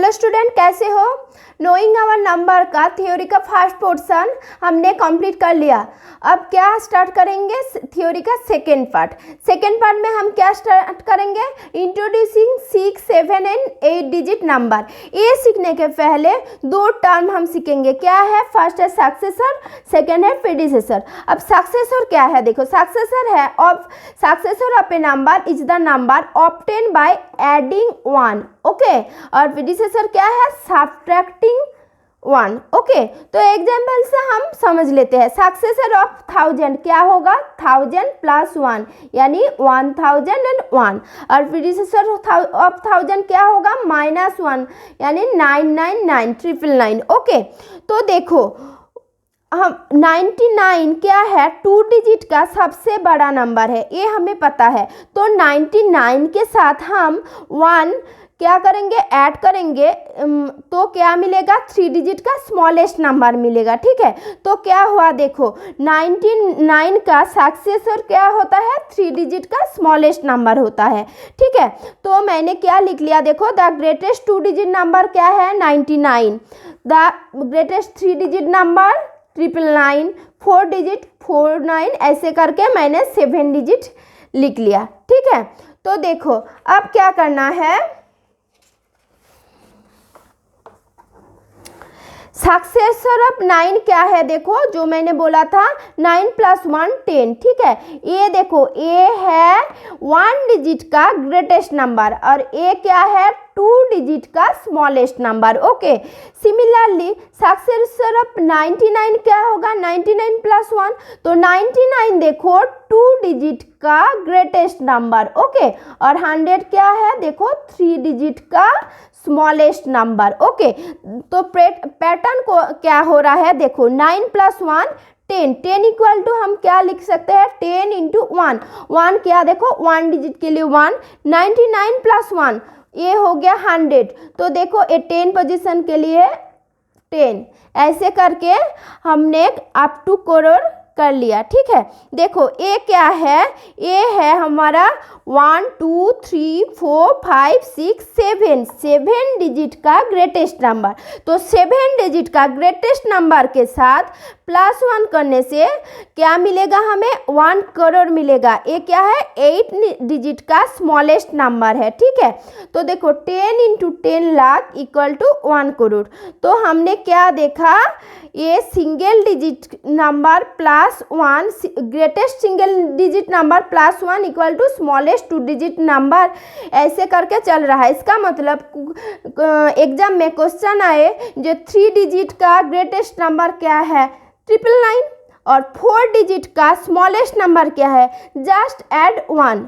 Hello student, कैसे हो। Knowing our number का थ्योरी का फर्स्ट पोर्शन हमने कंप्लीट कर लिया। अब क्या स्टार्ट करेंगे, थ्योरी का सेकेंड पार्ट। सेकेंड पार्ट में हम क्या स्टार्ट करेंगे, इंट्रोड्यूसिंग 6, 7 एंड 8 डिजिट नंबर। ये सीखने के पहले दो टर्म हम सीखेंगे। क्या है, फर्स्ट है सक्सेसर, सेकेंड है प्रीडिसेसर। अब सक्सेसर क्या है, देखो सक्सेसर है of successor of A number is the number obtain by adding 1, okay. और प्रीडिसेसर क्या है, सब्ट्रैक्टिंग 1, ओके। तो एग्जाम्पल से हम समझ लेते हैं। सक्सेसर ऑफ 1000 क्या होगा, 1000 + 1 यानी 1001। और प्रीडिसेसर ऑफ 1000 क्या होगा, -1 यानी 999, 999, ओके। तो देखो हम 99 क्या है, 2 डिजिट का सबसे बड़ा नंबर है, ये हमें पता है। तो 99 के साथ हम 1 क्या करेंगे, ऐड करेंगे, तो क्या मिलेगा, 3 डिजिट का स्मॉलेस्ट नंबर मिलेगा, ठीक है। तो क्या हुआ, देखो 99 का सक्सेसर क्या होता है, 3 डिजिट का स्मॉलेस्ट नंबर होता है, ठीक है। तो मैंने क्या लिख लिया, देखो द ग्रेटेस्ट 2 डिजिट नंबर क्या है, 99, the greatest 3 digit number 999, 4 digit 49, ऐसे करके मैंने 7 डिजिट लिख लिया, ठीक है। तो देखो अब क्या करना है, सक्सेसर ऑफ 9 क्या है, देखो जो मैंने बोला था 9 + 1 10, ठीक है। ये देखो ये है 1 डिजिट का ग्रेटेस्ट नंबर और ये क्या है, 2 डिजिट का smallest number, okay. Similarly successor of 99 क्या होगा, 99 + 1, तो 99 देखो 2 डिजिट का ग्रेटेस्ट नंबर, ओके। और 100 क्या है, देखो 3 डिजिट का स्मॉलेस्ट नंबर, ओके। तो पैटर्न को क्या हो रहा है, देखो 9 + 1 10, 10 इक्वल टू हम क्या लिख सकते हैं, 10 × 1, 1 क्या, देखो 1 डिजिट के लिए 1, 99 + 1 ये हो गया 100। तो देखो ये 10 पोजीशन के लिए 10, ऐसे करके हमने अप टू करोड़ कर लिया, ठीक है। देखो ये क्या है, ये है हमारा 1 2 3 4 5 6 7 डिजिट का ग्रेटेस्ट नंबर। तो 7 डिजिट का ग्रेटेस्ट नंबर के साथ +1 करने से क्या मिलेगा, हमें 1 करोड़ मिलेगा। ये क्या है, 8 डिजिट का स्मॉलेस्ट नंबर है, ठीक है। तो देखो 10 × 10 लाख = 1 करोड़। तो हमने क्या देखा, ये single digit number +1, greatest single digit number +1 = smallest 2 digit number, ऐसे करके चल रहा है। इसका मतलब एग्जाम में क्वेश्चन आए जो 3 डिजिट का ग्रेटेस्ट नंबर क्या है, 999, और 4 डिजिट का स्मॉलेस्ट नंबर क्या है, जस्ट ऐड 1,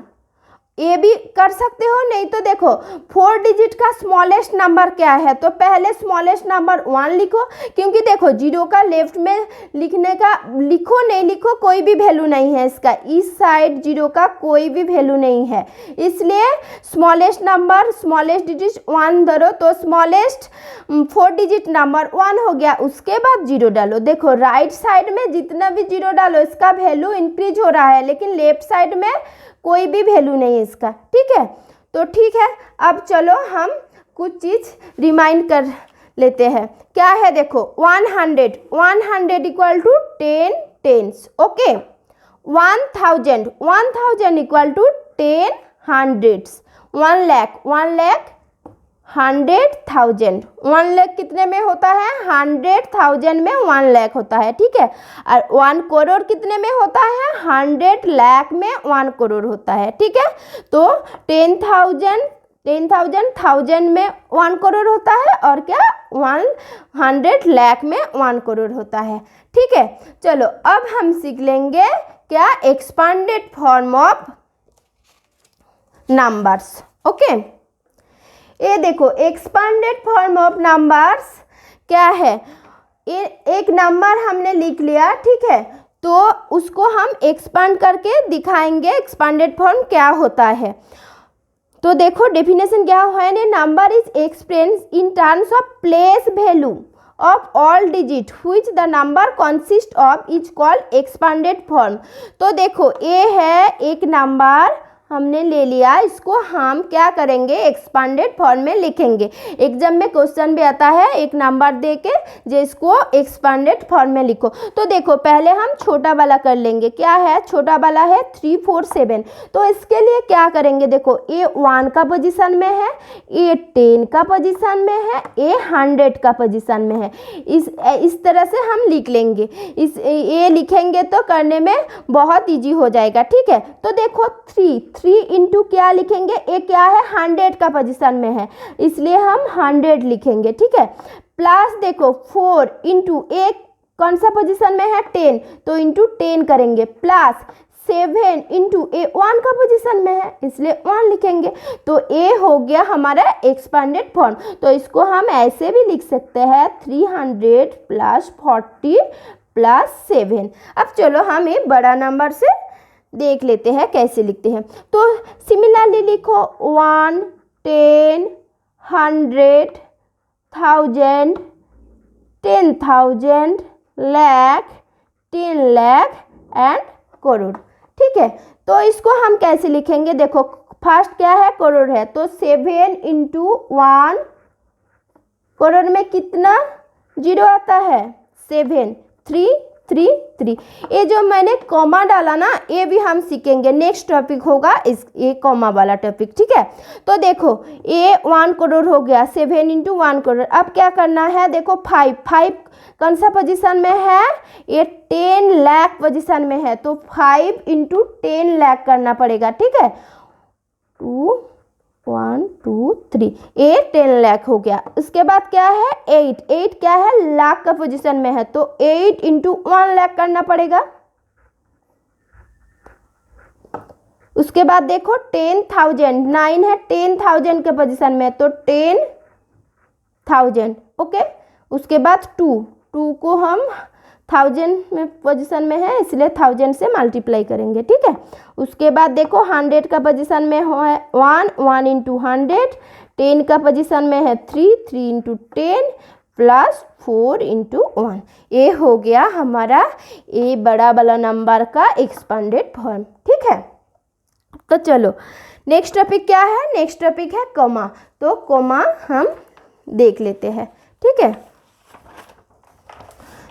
ये भी कर सकते हो। नहीं तो देखो 4 डिजिट का स्मॉलेस्ट नंबर क्या है, तो पहले स्मॉलेस्ट नंबर 1 लिखो, क्योंकि देखो 0 का लेफ्ट में लिखने का, लिखो नहीं लिखो कोई भी वैल्यू नहीं है इसका, इस साइड 0 का कोई भी वैल्यू नहीं है, इसलिए स्मॉलेस्ट नंबर स्मॉलेस्ट डिजिट 1 धरो। तो स्मॉलेस्ट 4 डिजिट नंबर 1 हो गया, उसके बाद 0 डालो। देखो राइट साइड में जितना भी 0 डालो इसका वैल्यू इंक्रीज हो रहा है, लेकिन लेफ्ट साइड में कोई भी वैल्यू नहीं है इसका, ठीक है। तो ठीक है, अब चलो हम कुछ चीज़ रिमाइंड कर लेते हैं। क्या है, देखो 100 = 10 tens, okay. 1000 = 10 hundreds. 1 lakh 100,000, 1 lakh कितने में होता है, 100,000 में 1 लाख होता है, ठीक है। और 1 करोड़ कितने में होता है, 100 लाख में 1 करोड़ होता है, ठीक है। तो 10,000 में 1 करोड़ होता है, और क्या 100 लाख में 1 करोड़ होता है, ठीक है। चलो अब हम सीख लेंगे क्या, expanded form of numbers, okay. ये देखो एक्सपांडेड फॉर्म ऑफ नंबर्स क्या है, एक नंबर हमने लिख लिया, ठीक है। तो उसको हम एक्सपांड करके दिखाएंगे एक्सपांडेड फॉर्म क्या होता है। तो देखो डेफिनेशन क्या है, number is expressed in terms of place value of all digit which the number consist of is called expanded form. तो देखो ये है एक नंबर, हमने ले लिया, इसको हम क्या करेंगे, एक्सपांडेड फॉर्म में लिखेंगे। एग्जाम में क्वेश्चन भी आता है एक नंबर दे के जो इसको एक्सपांडेड फॉर्म में लिखो। तो देखो पहले हम छोटा वाला कर लेंगे। क्या है, छोटा वाला है 3 4 7। तो इसके लिए क्या करेंगे, देखो ए 1 का पोजीशन में है, ए 10 का पोजीशन में है, ए 100 का पोजीशन में है। इस तरह से हम लिख लेंगे। इस ए लिखेंगे तो करने में बहुत इजी हो जाएगा। ठीक है, तो देखो 3 इंटू क्या लिखेंगे, ए क्या है 100 का पोजीशन में है, इसलिए हम 100 लिखेंगे। ठीक है, प्लस देखो 4 इंटू ए कौन सा पोजीशन में है 10, तो इंटू 10 करेंगे, प्लस 7 इंटू ए 1 का पोजीशन में है, इसलिए 1 लिखेंगे। तो ए हो गया हमारा एक्सपांडेड फॉर्म। तो इसको हम ऐसे भी लिख सकते हैं 300 प्लस 40 प्लस 7। अब चलो हम एक बड़ा नंबर से देख लेते हैं कैसे लिखते हैं। तो सिमिलरली लिखो 1 10 100 1000 10,000 लाख 10 लाख एंड करोड़। ठीक है, तो इसको हम कैसे लिखेंगे, देखो फर्स्ट क्या है, करोड़ है, तो 7 इंटू 1, करोड़ में कितना जीरो आता है 7, 3 3 3। ये जो मैंने कॉमा डाला ना, ये भी हम सीखेंगे, नेक्स्ट टॉपिक होगा इस ये कॉमा वाला टॉपिक। ठीक है, तो देखो ये 1 करोड़ हो गया, 7 इंटू 1 करोड़। अब क्या करना है, देखो 5 कौन सा पोजीशन में है, ये 10 लाख पोजीशन में है, तो 5 इंटू 10 लाख करना पड़ेगा। ठीक है, 2 1 2 3, ये 10 लाख हो गया। उसके बाद क्या है 8 क्या है, लाख का पोजीशन में है, तो 8 इंटू 1 लाख करना पड़ेगा। उसके बाद देखो 10,000, 9 है 10,000 के पोजीशन में, तो 10,000। ओके, उसके बाद 2 को हम 1000 में पोजीशन में है, इसलिए 1000 से मल्टीप्लाई करेंगे। ठीक है, उसके बाद देखो 100 का पोजीशन में है 1 इंटू 100, 10 का पोजीशन में है 3 इंटू 10 प्लस 4 इंटू 1। ये हो गया हमारा ये बड़ा वाला नंबर का एक्सपांडेड फॉर्म। ठीक है, तो चलो नेक्स्ट टॉपिक क्या है, नेक्स्ट टॉपिक है कॉमा। तो कॉमा हम देख लेते हैं। ठीक है,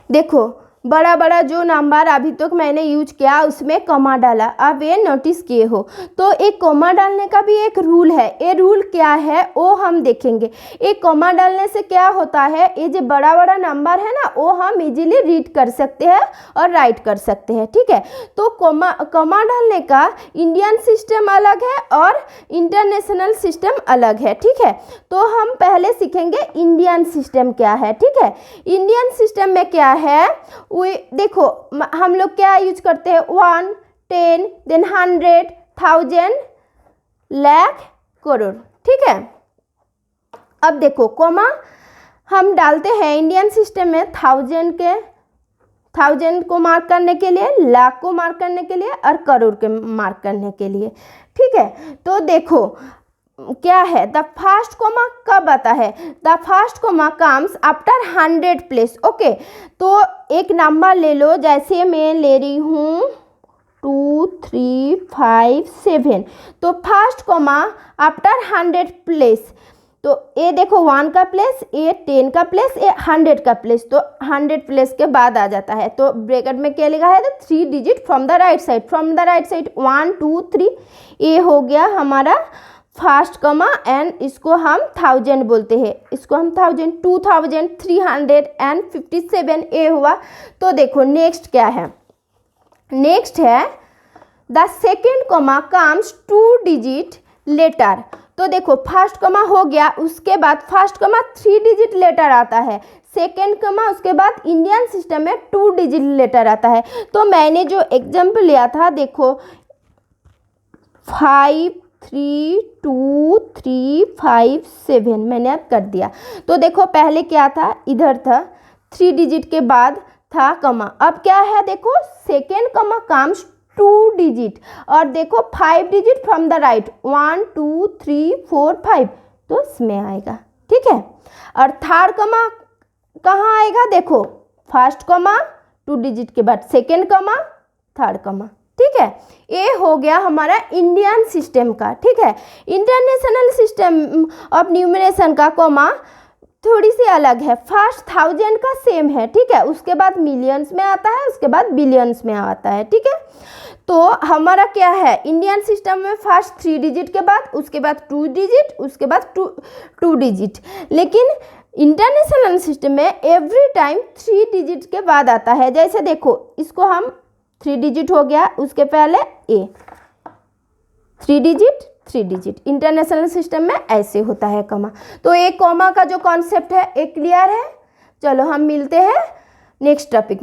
देखो बड़ा बड़ा जो नंबर अभी तक मैंने यूज किया उसमें कॉमा डाला। अब ये नोटिस किए हो, तो एक कॉमा डालने का भी एक रूल है। ये रूल क्या है वो हम देखेंगे। एक कॉमा डालने से क्या होता है, ये जो बड़ा बड़ा नंबर है ना, वो हम इजीली रीड कर सकते हैं और राइट कर सकते हैं। ठीक है, तो कॉमा डालने का इंडियन सिस्टम अलग है और इंटरनेशनल सिस्टम अलग है। ठीक है, तो हम पहले सीखेंगे इंडियन सिस्टम क्या है। ठीक है, इंडियन सिस्टम में क्या है, देखो हम लोग क्या यूज करते हैं, 1 10 देन 100 1000 लाख करोड़। ठीक है, अब देखो कॉमा हम डालते हैं इंडियन सिस्टम में 1000 को मार्क करने के लिए, लाख को मार्क करने के लिए और करोड़ के मार्क करने के लिए। ठीक है, तो देखो क्या है, द फर्स्ट कॉमा कब आता है, the first comma comes after 100 place. Okay, तो एक नंबर ले लो, जैसे मैं ले रही हूँ 2 3 5 7, तो फर्स्ट कॉमा आफ्टर 100 प्लेस। तो ये देखो 1 का प्लेस, ये 10 का प्लेस, ये 100 का प्लेस, तो 100 प्लेस के बाद आ जाता है। तो ब्रैकेट में क्या लिखा है, तो 3 digit from the right side, 1 2 3। ये हो गया हमारा फर्स्ट कॉमा एंड इसको हम 1000 बोलते हैं, इसको हम 1000 2357 ए हुआ। तो देखो नेक्स्ट क्या है, नेक्स्ट है the second comma comes 2 digit letter. तो देखो फर्स्ट कॉमा हो गया, उसके बाद फर्स्ट कॉमा 3 डिजिट लेटर आता है, सेकेंड कॉमा उसके बाद इंडियन सिस्टम में 2 डिजिट लेटर आता है। तो मैंने जो एग्जाम्पल लिया था, देखो 5 3 2 3 5 7 मैंने अब कर दिया। तो देखो पहले क्या था, इधर था 3 डिजिट के बाद था कॉमा, अब क्या है, देखो सेकेंड कॉमा कम्स 2 डिजिट और देखो 5 डिजिट फ्रॉम द राइट, 1 2 3 4 5, तो इसमें आएगा। ठीक है, और थर्ड कॉमा कहाँ आएगा, देखो फर्स्ट कॉमा 2 डिजिट के बाद सेकेंड कॉमा थर्ड कॉमा। ठीक ठीक है। ये हो गया हमारा इंडियन सिस्टम का, ठीक है। इंटरनेशनल सिस्टम ऑफ न्यूमरेशन का कॉमा थोड़ी सी अलग है। फर्स्ट 1000 का सेम है, ठीक है, उसके बाद मिलियंस में आता है, उसके बाद बिलियंस में आता है, ठीक है। तो हमारा क्या है, इंडियन सिस्टम में फर्स्ट 3 डिजिट के बाद, उसके बाद 2 डिजिट, उसके बाद 2 डिजिट, लेकिन इंटरनेशनल सिस्टम में एवरी टाइम 3 डिजिट के बाद आता है। जैसे देखो, इसको हम 3 डिजिट हो गया, उसके पहले ए, 3 डिजिट 3 डिजिट। इंटरनेशनल सिस्टम में ऐसे होता है कॉमा। तो एक कॉमा का जो कॉन्सेप्ट है एक क्लियर है। चलो हम मिलते हैं नेक्स्ट टॉपिक में।